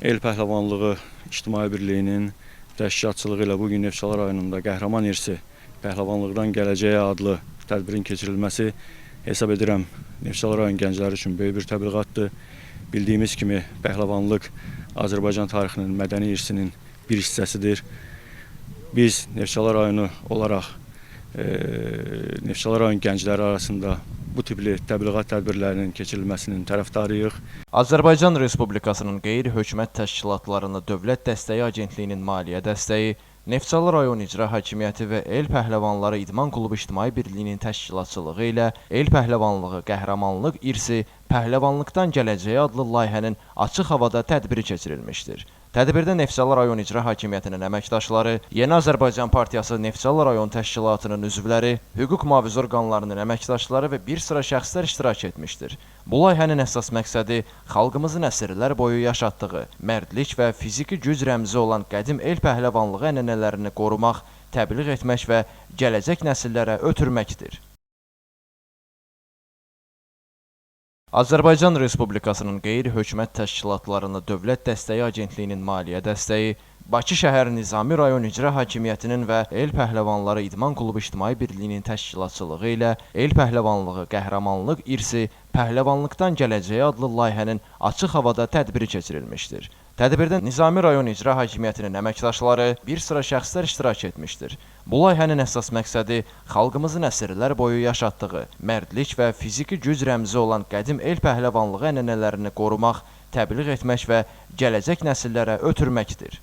El Pəhləvanlığı İctimai Birliyinin təşkilatçılığı ilə bugün Neftçala rayonunda Qəhrəman İrsi Pəhləvanlıqdan Gələcəyə adlı tədbirin keçirilməsi hesab edirəm Neftçala rayon gəncləri üçün böyük bir təbliğatdır. Bildiyimiz kimi Pəhləvanlıq Azərbaycan tarixinin, mədəni irsinin bir hissəsidir. Biz Neftçala rayonu olaraq Neftçala rayon gəncləri arasında bu tipli təbliğat tədbirlərinin keçirilməsinin tərəfdarıyıq. Azərbaycan Respublikasının qeyri-hökumət təşkilatlarına Dövlət Dəstəyi Agentliyinin maliyyə dəstəyi, Neftçala rayon İcra Hakimiyyəti və El Pəhləvanları İdman Klubu İctimai Birliyinin təşkilatçılığı ilə El Pəhləvanlığı Qəhrəmanlıq İrsi Pəhləvanlıqdan Gələcəyə adlı layihənin açıq havada tədbiri keçirilmişdir. Tədbirdə Neftçala rayon İcra Hakimiyyətinin əməkdaşları, Yeni Azərbaycan Partiyası Neftçala rayon təşkilatının üzvləri, hüquq mühafizə orqanlarının əməkdaşları və bir sıra şəxslər iştirak etmişdir. Bu layihənin əsas məqsədi xalqımızın əsrlər boyu yaşatdığı, mərdlik və fiziki güc rəmzi olan qədim el pəhləvanlığı ənənələrini qorumaq, təbliğ etmək və gələcək nəsillərə ötürməkdir. Azərbaycan Respublikasının qeyri-hökumət təşkilatlarına Dövlət Dəstəyi Agentliyinin maliyyə dəstəyi, Bakı şəhər Nizami rayon İcra Hakimiyyətinin və El Pəhləvanları İdman Klubu İctimai Birliyinin təşkilatçılığı ilə El Pəhləvanlığı Qəhrəmanlıq İrsi Pəhləvanlıqdan Gələcəyə adlı layihənin açıq havada tədbiri keçirilmişdir. Tədbirdə Nizami rayon İcra Hakimiyyətinin əməkdaşları, bir sıra şəxslər iştirak etmişdir. Bu layihənin əsas məqsədi xalqımızın əsrlər boyu yaşatdığı, mərdlik və fiziki güc rəmzi olan qədim el pəhləvanlığı ənənələrini qorumaq, təbliğ etmək və gələcək nəsillərə ötürməkdir.